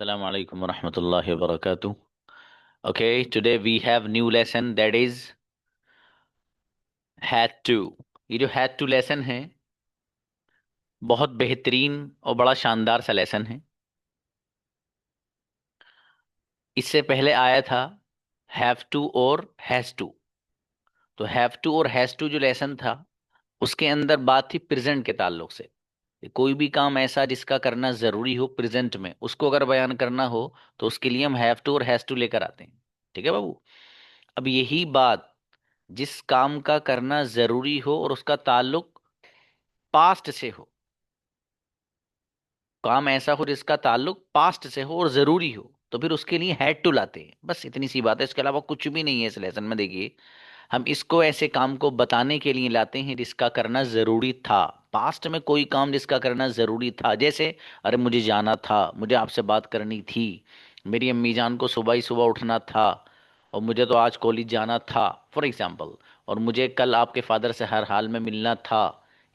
Assalamu alaikum wa rahmatullahi wa barakatuh. Okay, today we have new lesson that is had to. ये जो had to lesson है बहुत बेहतरीन और बड़ा शानदार सा लेसन है। इससे पहले आया था have to और has to। तो have to और has to जो लेसन था उसके अंदर बात थी प्रेजेंट के ताल्लुक से। कोई भी काम ऐसा जिसका करना जरूरी हो प्रेजेंट में उसको अगर बयान करना हो तो उसके लिए हम हैव टू और हैज टू लेकर आते हैं। ठीक है बाबू। अब यही बात जिस काम का करना जरूरी हो और उसका ताल्लुक पास्ट से हो, काम ऐसा हो जिसका ताल्लुक पास्ट से हो और जरूरी हो, तो फिर उसके लिए हैड टू लाते हैं। बस इतनी सी बात है, इसके अलावा कुछ भी नहीं है इस लेसन में। देखिए, हम इसको ऐसे काम को बताने के लिए लाते हैं जिसका करना जरूरी था। पास्ट में कोई काम जिसका करना जरूरी था, जैसे अरे मुझे जाना था, मुझे आपसे बात करनी थी, मेरी अम्मी जान को सुबह ही सुबह उठना था, और मुझे तो आज कॉलेज जाना था, फॉर एग्जाम्पल, और मुझे कल आपके फादर से हर हाल में मिलना था।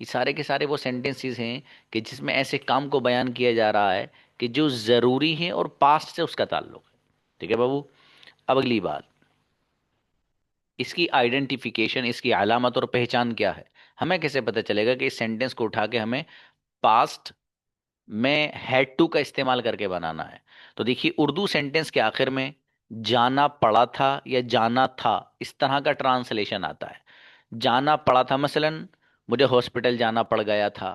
ये सारे के सारे वो सेंटेंसेस हैं कि जिसमें ऐसे काम को बयान किया जा रहा है कि जो ज़रूरी है और पास्ट से उसका ताल्लुक है। ठीक है बाबू। अब अगली बात, इसकी आइडेंटिफिकेशन, इसकी अलामत और पहचान क्या है। हमें कैसे पता चलेगा कि इस सेंटेंस को उठा के हमें पास्ट में हैड टू का इस्तेमाल करके बनाना है। तो देखिए, उर्दू सेंटेंस के आखिर में जाना पड़ा था या जाना था इस तरह का ट्रांसलेशन आता है। जाना पड़ा था, मसलन मुझे हॉस्पिटल जाना पड़ गया था,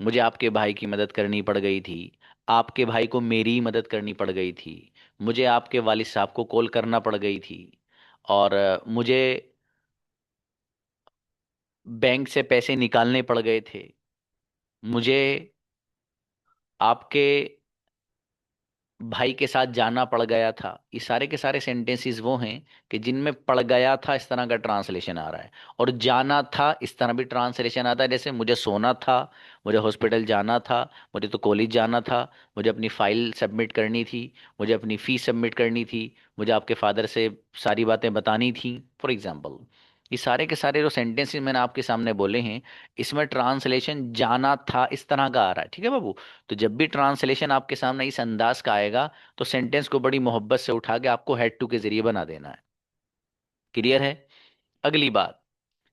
मुझे आपके भाई की मदद करनी पड़ गई थी, आपके भाई को मेरी मदद करनी पड़ गई थी, मुझे आपके वालिद साहब को कॉल करना पड़ गई थी, और मुझे बैंक से पैसे निकालने पड़ गए थे, मुझे आपके भाई के साथ जाना पड़ गया था। ये सारे के सारे सेंटेंसेस वो हैं कि जिनमें पड़ गया था इस तरह का ट्रांसलेशन आ रहा है, और जाना था इस तरह भी ट्रांसलेशन आता है। जैसे मुझे सोना था, मुझे हॉस्पिटल जाना था, मुझे तो कॉलेज जाना था, मुझे अपनी फाइल सबमिट करनी थी, मुझे अपनी फीस सबमिट करनी थी, मुझे आपके फादर से सारी बातें बतानी थी, फॉर एग्जाम्पल। ये सारे के सारे जो सेंटेंसेस मैंने आपके सामने बोले हैं, इसमें ट्रांसलेशन जाना था इस तरह का आ रहा है। ठीक है बाबू। तो जब भी ट्रांसलेशन आपके सामने इस अंदाज का आएगा तो सेंटेंस को बड़ी मोहब्बत से उठा के आपको हेड टू के जरिए बना देना है। क्लियर है। अगली बात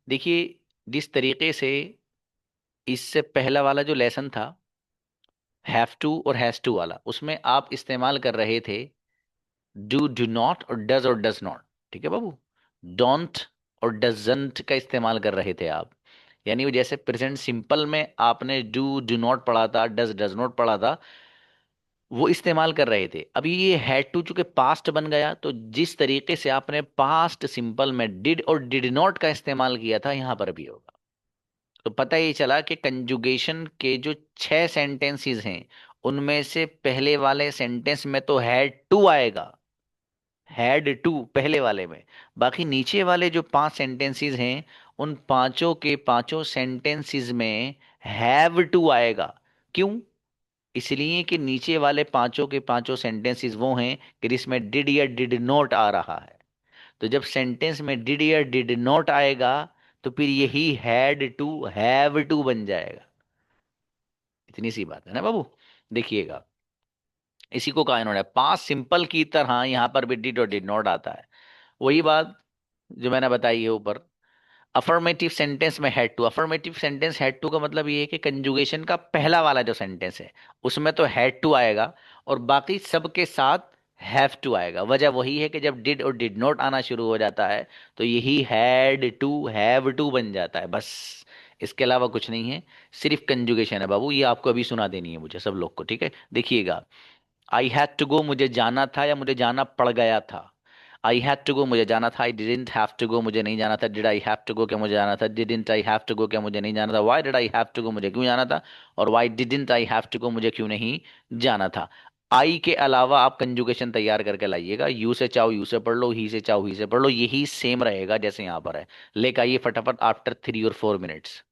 देखिए, जिस तरीके से इससे पहला वाला जो लेसन था हैव टू और हैज टू वाला, उसमें आप इस्तेमाल कर रहे थे डू नॉट और डज और डज नॉट। ठीक है बाबू। डोंट और डजंट का इस्तेमाल कर रहे थे आप। यानी वो जैसे प्रेजेंट सिंपल में आपने डू नॉट पढ़ा था, डज नॉट पढ़ा था, वो इस्तेमाल कर रहे थे। अभी ये हैड टू चूंकि पास्ट बन गया, तो जिस तरीके से आपने पास्ट सिंपल में डिड और डिड नॉट का इस्तेमाल किया था यहां पर भी होगा। तो पता ये चला कि कंजुगेशन के जो 6 सेंटेंसेस हैं उनमें से पहले वाले सेंटेंस में तो हैड टू आएगा, हैड टू पहले वाले में। बाकी नीचे वाले जो 5 सेंटेंसेस हैं उन पांचों के पांचों सेंटेंसेस में हैव टू आएगा। क्यों? इसलिए कि नीचे वाले पांचों के पांचों सेंटेंसेस वो हैं कि जिसमें डिड या डिड नॉट आ रहा है। तो जब सेंटेंस में डिड या डिड नॉट आएगा तो फिर यही हैड टू हैव टू बन जाएगा। इतनी सी बात है ना बाबू। देखिएगा, इसी को कहा इन्होंने पास्ट सिंपल की तरह यहां पर भी डिड और डिड नॉट आता है। वही बात जो मैंने बताई है ऊपर। अफर्मेटिव सेंटेंस में had to, affirmative sentence had to का मतलब ये है कि कंजुगेशन का पहला वाला जो सेंटेंस है उसमें तो हैड टू आएगा, और बाकी सब के साथ हैव टू आएगा। वजह वही है कि जब डिड और डिड नॉट आना शुरू हो जाता है तो यही हैड टू हैव टू बन जाता है। बस इसके अलावा कुछ नहीं है, सिर्फ कंजुगेशन है बाबू। ये आपको अभी सुना देनी है मुझे सब लोग को। ठीक है, देखिएगा, आई हैड टू गो मुझे जाना था या मुझे जाना पड़ गया था। आई हैड टू गो मुझे जाना था, I didn't have to go मुझे नहीं जाना था। Did I have to go क्या मुझे जाना था, didn't I have to go क्या मुझे नहीं जाना था। Why did I have to go मुझे क्यों जाना था, और why didn't I have to go मुझे क्यों नहीं जाना था। आई के अलावा आप कंजुगेशन तैयार करके लाइएगा। यू से चाहो यू से पढ़ लो, ही से चाहो ही से पढ़ लो, यही सेम रहेगा जैसे यहाँ पर है। लेकर आइए फटाफट आफ्टर 3 और 4 minutes.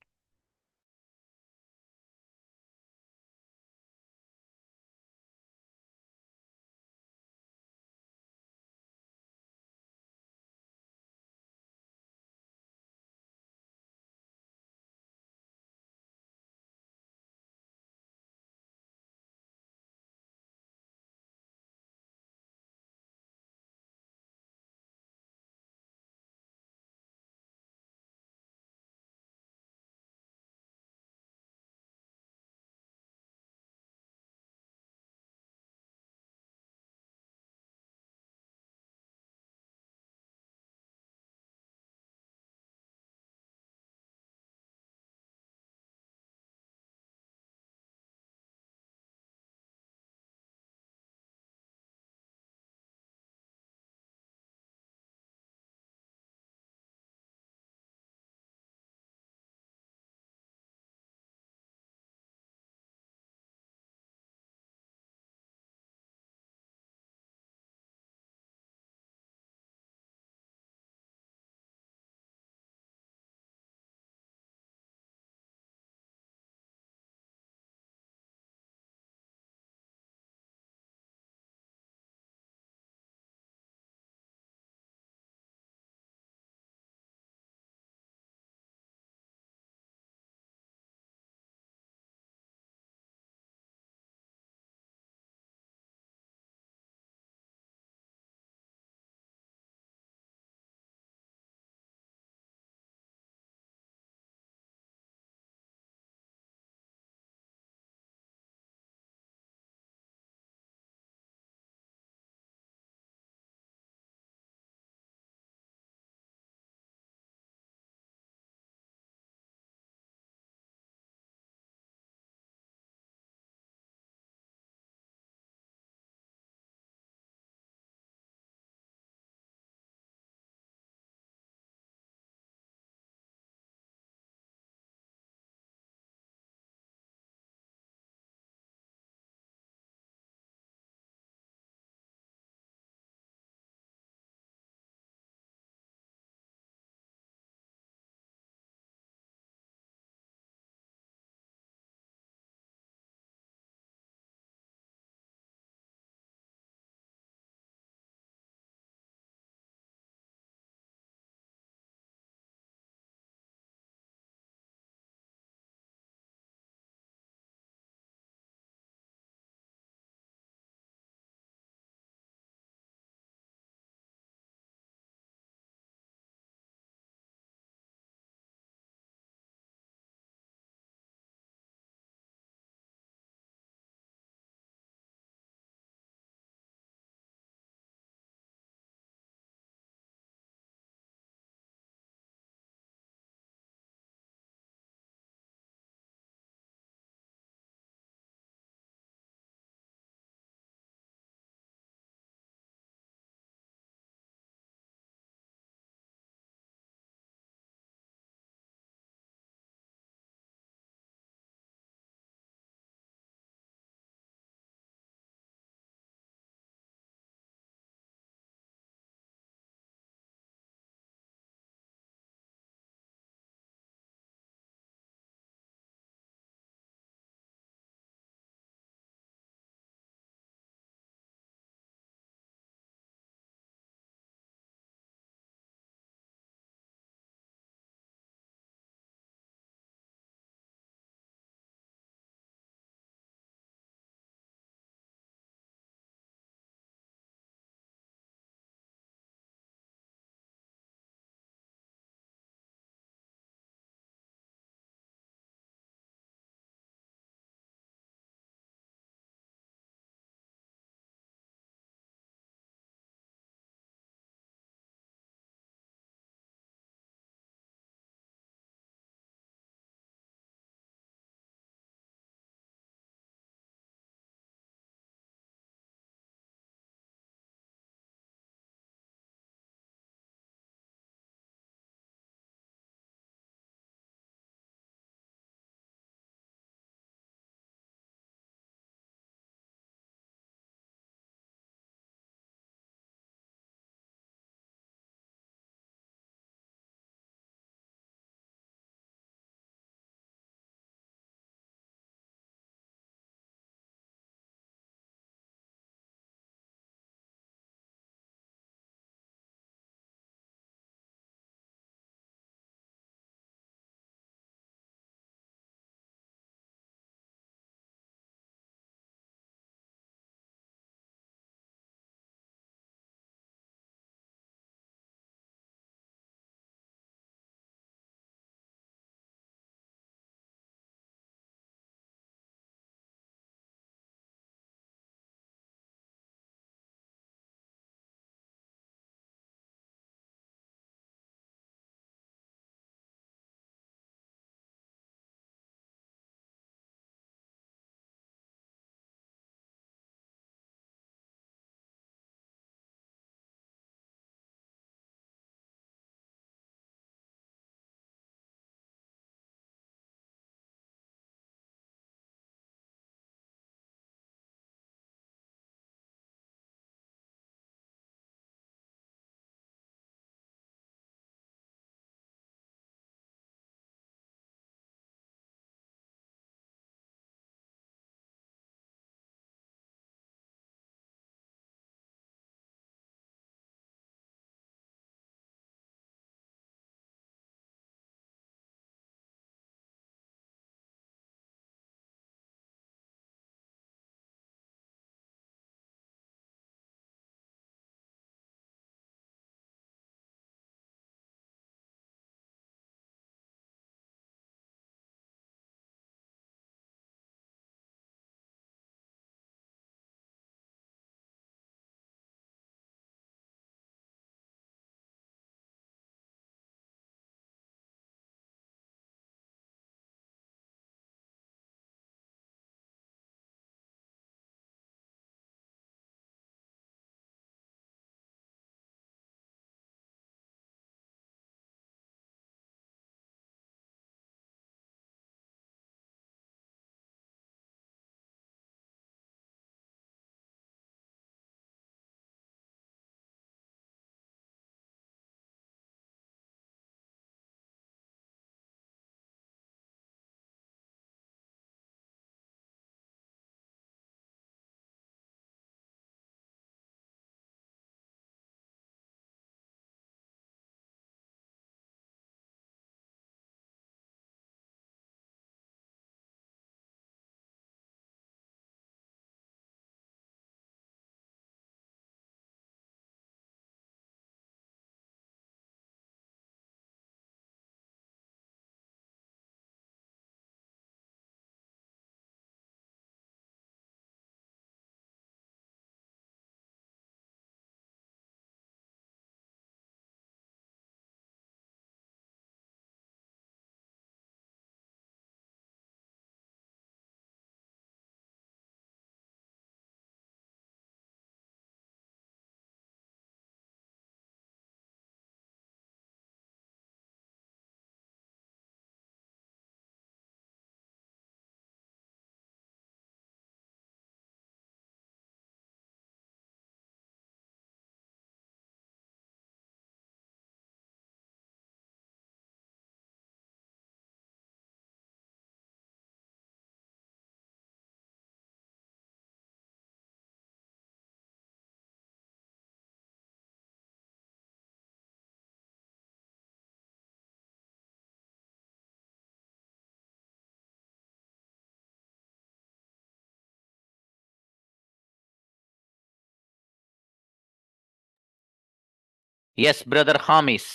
Yes brother Khamis,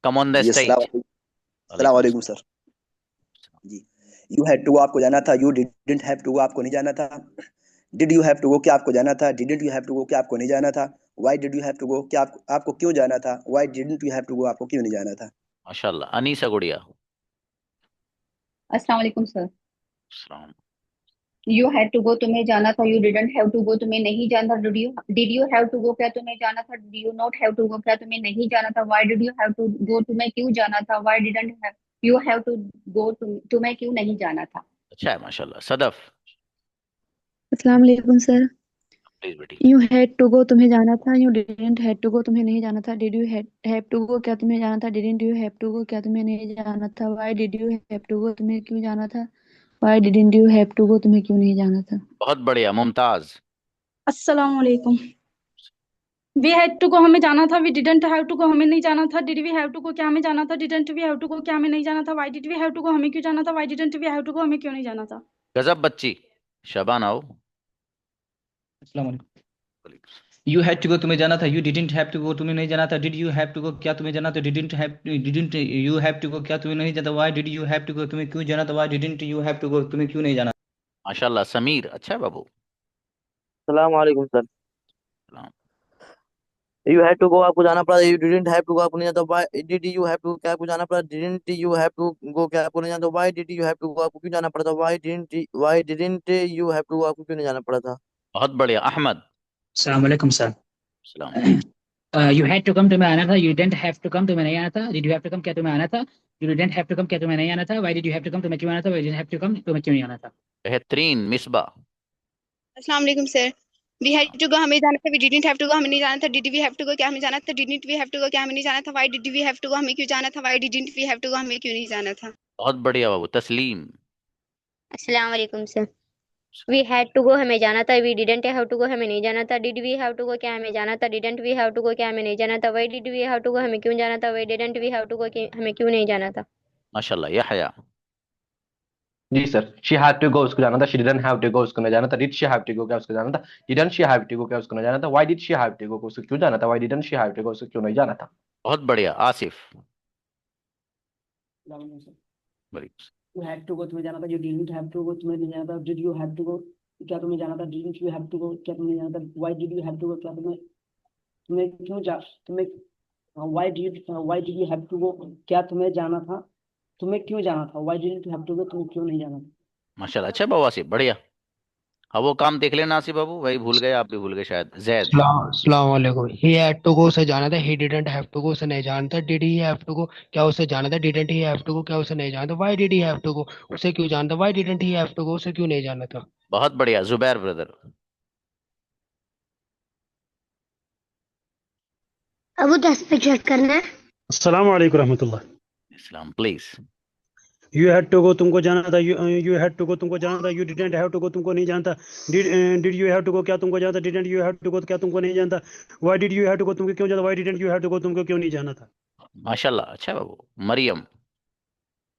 come on the जी अस्सलाम स्टेज। वालेकुम। अस्सलाम वालेकुम वालेकुम सर। जी। यू हैड टू गो आपको जाना था, you didn't have to go आपको नहीं जाना था। Did you have to go क्या आपको जाना था, didn't you have to go क्या आपको नहीं जाना था। Why did you have to go क्या आपको क्यों जाना था, why didn't you have to go आपको क्यों नहीं जाना था। माशाल्लाह। अनीसा गुड़िया। अस्सलाम वालेकुम सर। सलाम। यू हैड टू गो तुम्हें जाना था, you didn't have to go तुम्हें नहीं जाना था। Did you have to go क्या तुम्हें जाना था, did you not have to go क्या तुम्हें नहीं जाना था। Why did you have to go तुम्हें क्यों जाना था। Why didn't have you have to go तुम्हें क्यों नहीं जाना था। अच्छा है माशाल्लाह। सदफ। अस्सलाम वालेकुम सर। प्लीज बेटी। यू हैड टू गो तुम्हें जाना था, you didn't had to go तुम्हें नहीं जाना था। Did you have to go क्या तुम्हें जाना था, didn't you have to go क्या तुम्हें नहीं जाना था। Why did you have to go तुम्हें क्यों जाना था। Why didn't you have to go तुम्हें क्यों नहीं जाना था। बहुत बढ़िया मुमताज। अस्सलाम वालेकुम। वी हैड टू गो हमें जाना था, we didn't have to go हमें नहीं जाना था। Did we have to go क्या हमें जाना था, didn't we have to go क्या हमें नहीं जाना था। Why did we have to go हमें क्यों जाना था, why didn't we have to go हमें क्यों नहीं जाना था। गजब बच्ची। शबान आओ। अस्सलाम वालेकुम। यू हैड टू गो तुम्हें जाना था, you didn't have to go तुम्हें नहीं जाना था। Did you have to go क्या तुम्हें जाना था, didn't you have to go क्या तुम्हें नहीं जाना था। Why did you have to go तुम्हें क्यों जाना था। Why didn't you have to go तुम्हें क्यों नहीं जाना। माशाल्लाह। समीर अच्छा है बाबू। सलाम वालेकुम सर। सलाम। यू हैव टू गो आपको जाना पड़ा, you didn't have to go आपको नहीं जाता। Why did you have to क्या आपको जाना पड़ा, didn't you have to go क्या आपको नहीं जाना था। Why did you have to go आपको क्यों जाना पड़ा था। Why didn't you have to go आपको क्यों नहीं जाना पड़ा था। बहुत बढ़िया अहमद। अस्सलाम वालेकुम सर। सलाम। यू हैड टू कम तुम्हें आना था, you didn't have to come तुम्हें नहीं आना था। Did you have to come क्या तुम्हें आना था, you didn't have to come क्या तुम्हें नहीं आना था। Why did you have to come तुम्हें क्यों आना था, why didn't have to come तुम्हें क्यों नहीं आना था। बेहतरीन मिसबा। अस्सलाम वालेकुम sir. We had to go हमें जाना था, we didn't have to go हमें नहीं जाना था। Did we have to go क्या हमें जाना था, didn't we have to go क्या हमें नहीं जाना था। Why did we have to go हमें क्यों जाना था, why didn't we have to go हमें क्यों नहीं जाना था। बहुत बढ़िया बाबू। तस्लीम। अस्सलाम वालेकुम sir. We had to go हमें जाना था, we didn't have to go हमें नहीं जाना था। Did we have to go क्या हमें जाना था, didn't we have to go क्या हमें नहीं जाना था। Why did we have to go हमें क्यों जाना था, why didn't we have to go हमें क्यों नहीं जाना था। माशाल्लाह। यहया। जी sir. She had to go उसको जाना था, she didn't have to go उसको नहीं जाना था। Did she have to go क्या उसको जाना था, didn't she have to go क्या उसको नहीं जाना था। Why did she have to go उसको क्यों जाना था, why didn't she have to go उसको क्यों नहीं जाना था। बहुत बढ़िया आसिफ। बड़ी। यू हैड टू गो तुम्हें जाना था, you didn't have to go तुम्हें नहीं जाना था। Did you have to go क्या तुम्हें जाना था, didn't you have to go क्या तुम्हें जाना था। Why did you have to go क्या तुम्हें तुम्हें क्यों जा तुम्हें why did you have to go क्या तुम्हें जाना था, तुम्हें क्यों जाना था। Why didn't you have to go तुम्हें क्यों नहीं जाना था। माशाल्लाह। अच्छा बाबू आसिफ बढ़िया। हाँ वो काम देख लेना आसिफ बाबू, वही भूल गए, आप भी भूल गए शायद। जैद। अस्सलाम वालेकुम। ही हैड टू गो उसे जाना था, he didn't have to go उसे नहीं जाना था। Did he have to go क्या उसे जाना था, didn't he have to go क्या उसे नहीं जाना था। Why did he have to go उसे क्यों जाना था, why didn't he have to go उसे क्यों नहीं जाना था। बहुत बढ़िया जुबैर ब्रदर। अबू 10 पे चेक करना है। अस्सलाम वालेकुम रहमतुल्लाह। Islam please. You had to go तुमको जाना था, यू हैड टू गो तुमको जाना था। You didn't have to go तुमको नहीं जानता। Did you have to go क्या तुमको जाना था, didn't you have to go क्या तुमको नहीं जानता। Why did you have to go तुमको क्यों जाना, why didn't you have to go तुमको क्यों नहीं जाना था। माशाल्लाह। अच्छा बाबू। Mariyam.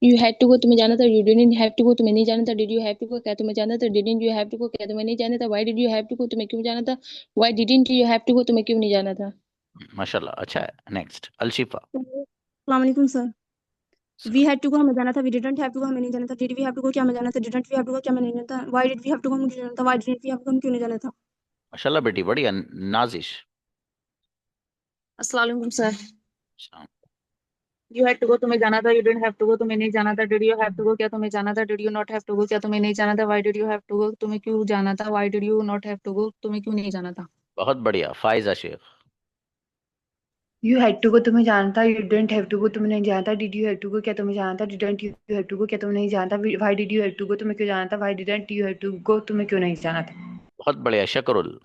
You had to go तुम्हें जाना था, you didn't have to go तुम्हें नहीं जाना था। Did you have to go क्या तुम्हें जाना था, didn't you have to go क्या तुम्हें नहीं जाना था। Why did you have to go तुम्हें क्यों जाना था, why didn't you have to go तुम्हें क्यों नहीं जाना था। माशाल्लाह। अच्छा है। नेक्स्ट अलशिफा। अस्सलाम वालेकुम sir. We had to go हमें जाना था, we didn't have to go हमें नहीं जाना था। Did we have to go क्या हमें जाना था, didn't we have to go क्या हमें नहीं जाना था। Why did we have to go हमें क्यों जाना था, why didn't we have to go हमें क्यों नहीं जाना था। माशाल्लाह बेटी बढ़िया। नाजिश। अस्सलाम वालेकुम सर। सलाम। यू हैड टू गो तुम्हें जाना था, you didn't have to go तुम्हें नहीं जाना था। Did you have to go क्या तुम्हें जाना था, did you not have to go क्या तुम्हें नहीं जाना था। Why did you have to go तुम्हें क्यों जाना था, why did you not have to go तुम्हें क्यों नहीं जाना था। बहुत बढ़िया Faiza Shaikh. You had to go तुम्हें जाना था, you didn't have to go तुम्हें नहीं जाना था। Did you have to go क्या तुम्हें जाना था, didn't you have to go क्या तुम्हें नहीं जाना था। Why did you have to go तुम्हें क्यों जाना था, why didn't you have to go तुम्हें क्यों नहीं जाना था। बहुत बढ़िया Shakrul.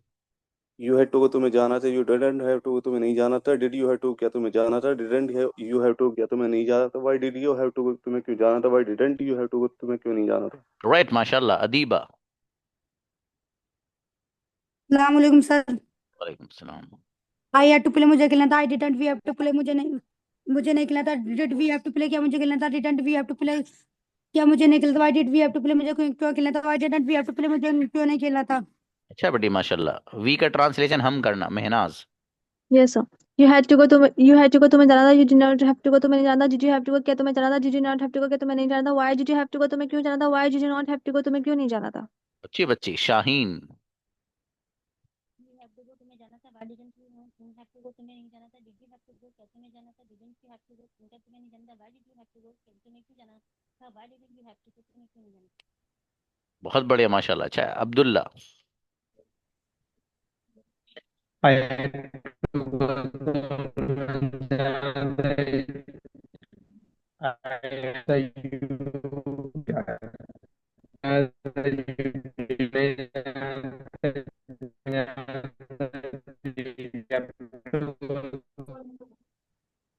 You had to go तुम्हें जाना था, you didn't have to go तुम्हें नहीं जाना था। डिड यू हैव टू क्या तुम्हें जाना था, डिडंट यू हैव टू क्या तुम्हें नहीं जाना था। Why did you have to go तुम्हें क्यों जाना था, why didn't you have to go तुम्हें क्यों नहीं जाना था। राइट माशाल्लाह। अदीबा। अस्सलाम वालेकुम सर। वालेकुम सलाम। आई हैड टू प्ले मुझे खेलना था, I didn't we have to play मुझे नहीं खेलना था। Did we have to play क्या मुझे खेलना था, didn't we have to play क्या मुझे नहीं खेलना था। Why did we have to play मुझे क्यों खेलना था, why didn't we have to play मुझे क्यों नहीं खेलना था। अच्छा बेटी माशाल्लाह। वी का ट्रांसलेशन हम करना। Mahnaz. Yes sir. You had to go तुम्हें जाना था। You did not have to go तुम्हें नहीं जाना था। Did you have to go क्या तुम्हें जाना था। Did you not have to go क्या तुम्हें नहीं जाना था। Why did you have to go तुम्हें क्यों जाना था। Why did you not have to go तुम्हें क्यों नहीं जाना था। अच्छी बच्ची Shaheen. You have to go तुम्हें जाना था। Why didn't you have to go तुम्हें नहीं जाना था। Did you have to go क्या तुम्हें जाना था। Didn't you have to go क्या तुम्हें नहीं जाना था। Why did you have to go तुम्हें क्यों जाना था। Why didn't you have to go तुम्हें क्यों नहीं जाना था। बहुत बढ़िया माशाल्लाह। अच्छा है Abdullah. I had to go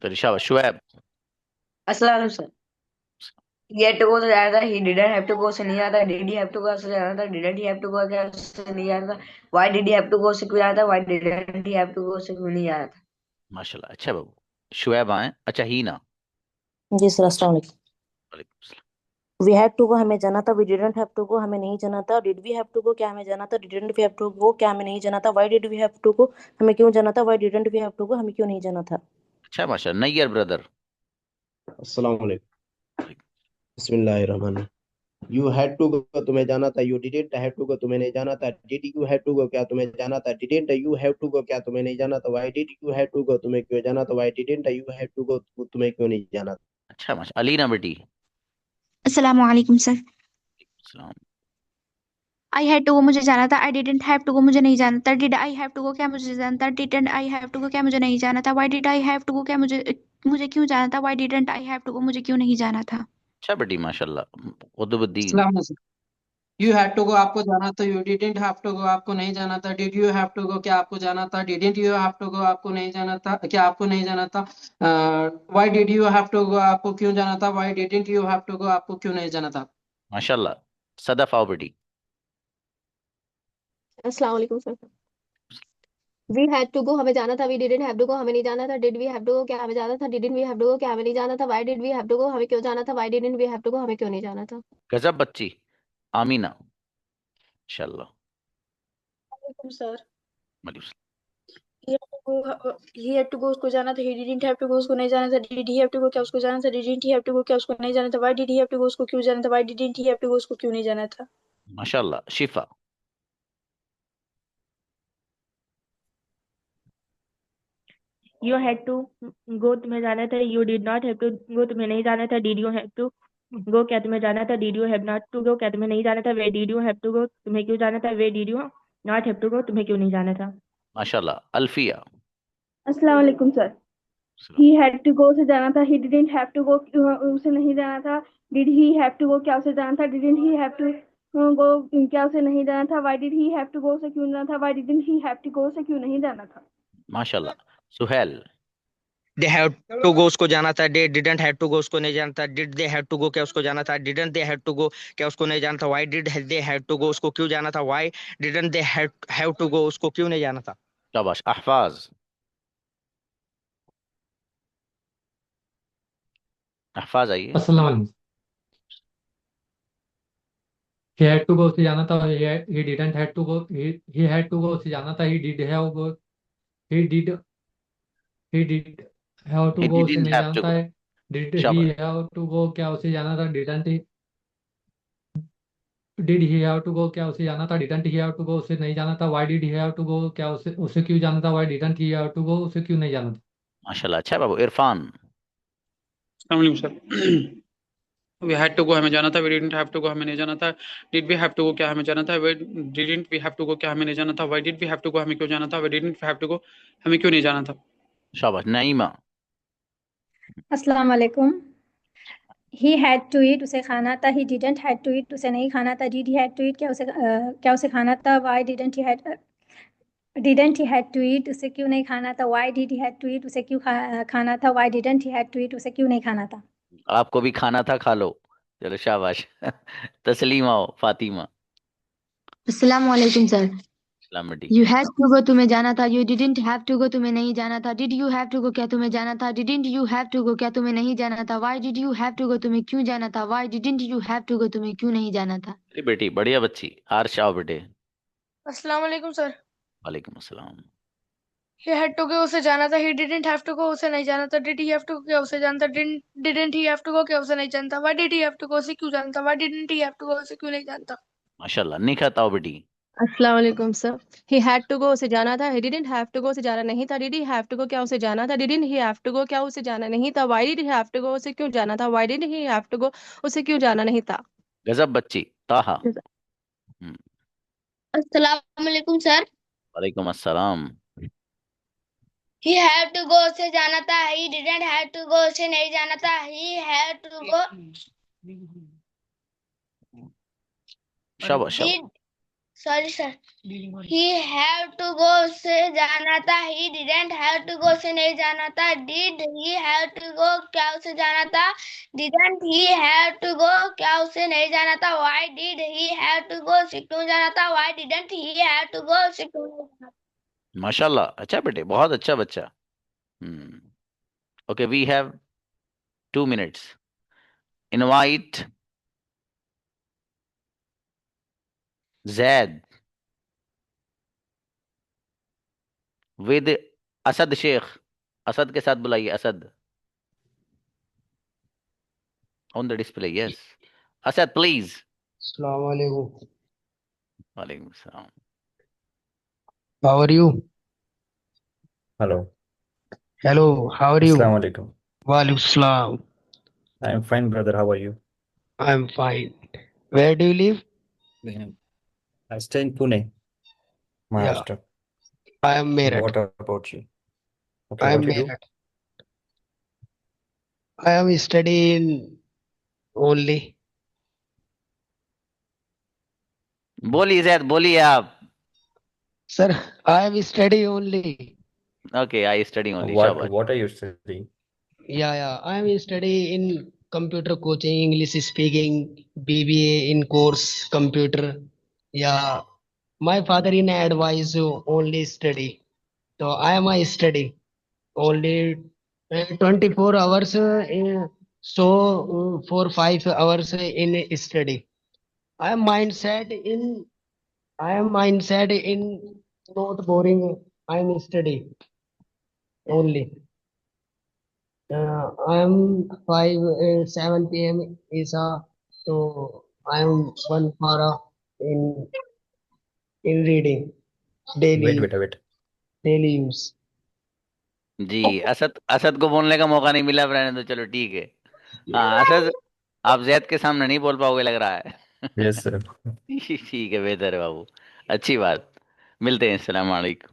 फिर शाबाश शुएब। अस्सलाम वालेकुम sir. He had to go तो जाना था। He didn't have to go से नहीं जाना था। Did he have to go से जाना था। Didn't he have to go क्या उससे नहीं जाना था। Why did he have to go से क्यों जाना था। Why didn't he have to go से क्यों नहीं जाना था। माशाल्लाह अच्छा बाबू। शुएब आए। अच्छा ही ना। जी सर अस्सलाम वालेकुम। वी हैड टू गो हमें जाना था। We didn't have to go हमें नहीं जाना था। Did we have to go क्या हमें जाना था। Didn't we have to go क्या हमें नहीं जाना था। Why did we have to go हमें क्यों जाना था। Why didn't we have to go हमें क्यों नहीं जाना था। अच्छा माशाल्लाह। नैयर ब्रदर। अस्सलाम वालेकुम। बिस्मिल्लाहिर्रहमानिर्रहीम। यू हैड टू गो तुम्हें जाना था। You didn't have to go तुम्हें नहीं जाना था। Did you have to go क्या तुम्हें जाना था। Didn't you have to go क्या तुम्हें नहीं जाना था। Why did you have to go तुम्हें क्यों जाना था। Why didn't you have to go तुम्हें क्यों नहीं जाना था। अच्छा माशा अलीना बेटी। अस्सलाम वालेकुम सर। सलाम। आई हैड टू गो मुझे जाना था। I didn't have to go मुझे नहीं जाना था। Did I have to go क्या मुझे जाना था। Didn't I have to go क्या मुझे नहीं जाना था। Why did I have to go क्या मुझे क्यों जाना था। Why didn't I have to go मुझे क्यों नहीं जाना था। अच्छा बेटी माशाल्लाह। कुतुबुद्दीन। अस्सलाम वालेकुम। यू हैड टू गो आपको जाना था। You didn't have to go आपको नहीं जाना था। Did you have to go क्या आपको जाना था। Didn't you have to go आपको नहीं जाना था क्या आपको नहीं जाना था। Why did you have to go आपको क्यों जाना था। Why didn't you have to go आपको क्यों नहीं जाना था। माशाल्लाह। सदफ आओ बेटी। अस्सलाम वालेकुम sir. We had to go हमें जाना था। We didn't have to go हमें नहीं जाना था। Did we have to go क्या हमें जाना था। Didn't we have to go क्या हमें नहीं जाना था। Why did we have to go हमें क्यों जाना था। Why didn't we have to go हमें क्यों नहीं जाना था। गजब बच्ची। आमीना इंशाल्लाह। वालेकुम सर। वालेकुम सलाम। ही हैड टू गो उसको जाना था। He didn't have to go उसको नहीं जाना था। Did he have to go क्या उसको जाना था। Didn't he have to go क्या उसको नहीं जाना था। Why did he have to go उसको क्यों जाना था। Why didn't he have to go उसको क्यों नहीं जाना था। माशाल्लाह। शिफा। यू हैड टू गो तुम्हें जाना था। You did not have to go तुम्हें नहीं जाना था। Did you have to go क्या तुम्हें जाना था। Did you have not to go क्या तुम्हें नहीं जाना था। Why did you have to go तुम्हें क्यों जाना था। Why did you not have to go तुम्हें क्यों नहीं जाना था। माशाल्लाह। अल्फिया। अस्सलाम वालेकुम sir. He had to go से जाना था। He didn't have to go उसे नहीं जाना था। Did he have to go क्या उसे जाना था। Didn't he have to go क्या उसे नहीं जाना था। Why did he have to go से क्यों जाना था। Why didn't he have to go से क्यों नहीं जाना था। माशाल्लाह। Suhail. They have to go उसको जाना था। They didn't have to go उसको नहीं जाना था। Did they have to go क्या उसको जाना था। Didn't they have to go क्या उसको नहीं जाना था। Why did they have to go उसको क्यों जाना था। Why didn't they have to go उसको क्यों नहीं जाना था। शाबाश। अहफाज। अहफाज आइए। अस्सलाम वालेकुम। he had to go से जाना था। he didn't had to go he had to go से जाना था। he did have go he did have to He go से didn't नहीं have to जानता go. है। did he शाबाश। have to go क्या उसे जाना था। didn't he did he have to go क्या उसे जाना था। didn't he have to go उसे नहीं जाना था। why did he have to go क्या उसे क्यों जाना था। why didn't he have to go उसे क्यों नहीं जाना था। माशाल्लाह। अच्छा बाबू। इरफान। अस्सलाम वालेकुम sir. We had to go हमें जाना था। We didn't have to go हमें नहीं जाना था। Did we have to go क्या हमें जाना था। We didn't we have to go क्या हमें नहीं जाना था। Why did we have to go हमें क्यों जाना था। We didn't have to go हमें क्यों नहीं जाना था। शाबाश। नईमा। अस्सलाम वालेकुम। ही हैड टू ईट उसे खाना था। He didn't had to eat उसे नहीं खाना था। Did he had to eat क्या उसे खाना था। Why didn't he had to eat उसे क्यों नहीं खाना था। Why did he had to eat उसे क्यों खाना था। Why didn't he had to eat उसे क्यों नहीं खाना था। आपको भी खाना था खा लो। चलो शाबाश। तस्लीम आओ। फातिमा। अस्सलाम वालेकुम सर। सलाम बेटी। यू हैड टू गो तुम्हें जाना था। You didn't have to go तुम्हें नहीं जाना था। Did you have to go क्या तुम्हें जाना था। Didn't you have to go क्या तुम्हें नहीं जाना था। Why did you have to go तुम्हें क्यों जाना था। Why didn't you have to go तुम्हें क्यों नहीं जाना था। अरे बेटी बढ़िया बच्ची। आरश आओ बेटे। अस्सलाम वालेकुम सर। वालेकुम अस्सलाम। ही हैड टू गो उसे जाना था, he didn't have to go उसे नहीं जाना था, did he have to go क्या उसे जाना था, didn't he have to go क्या उसे नहीं जानता, why did he have to go उसे क्यों जाना था, why didn't he have to go उसे क्यों नहीं जानता। माशाल्लाह। निखत आओ बेटी। अस्सलाम वालेकुम sir. He had to go उसे जाना था, he didn't have to go उसे जाना नहीं था, did he have to go क्या उसे जाना था, didn't he have to go क्या उसे जाना नहीं था, why did he have to go उसे क्यों जाना था, why did he have to go उसे क्यों जाना नहीं था। गजब बच्ची। ताहा। हम्म, अस्सलाम वालेकुम सर। वालेकुम अस्सलाम। ही हैड टू गो उसे जाना था, he didn't have to go उसे नहीं जाना था, ही हैड टू गो शाबाश शाबाश। Did sorry sir, he have to go उसे जाना था, he didn't have to go उसे नहीं जाना था, did he have to go क्या उसे जाना था, didn't he have to go क्या उसे नहीं जाना था, why did he have to go उसे क्यों जाना था, why didn't he have to go उसे क्यों नहीं जाना था। माशाल्लाह। अच्छा बेटे, बहुत अच्छा बच्चा। Okay, we have 2 minutes. Invite Zaid with Asad Sheikh. Asad के साथ बुलाइए, Asad on the display. Yes Asad please. अस्सलाम वालेकुम। वालेकुम सलाम। How are you? Hello. Hello, how are you? Assalamu alaikum. Walaikum salam. I'm fine, brother. How are you? I'm fine. Where do you live? I stay in Pune, Yeah, Maharashtra. I am Meerut. What about you? Okay, I am what you do? Meerut. I am studying only. बोलिए जैद, बोलिए आप। Sir, I am studying only. Okay, I study only. What शाबाश। What are you studying? Yeah. I am studying in computer coaching, English speaking, BBA in course computer. Yeah, my father in advice only study. So I am a study only 24 hours. So 4 5 hours in study. I am mindset in not boring. I am study only. I am 7 p.m. Isa. So I am 1 hour in reading daily Wait. daily use. जी, असद असद को बोलने का मौका नहीं मिला, रहने दो, चलो ठीक है। हाँ असद, आप जैद के सामने नहीं बोल पाओगे लग रहा है। Yes, sir. ठीक है, बेहतर है बाबू, अच्छी बात। मिलते हैं। अस्सलाम वालेकुम।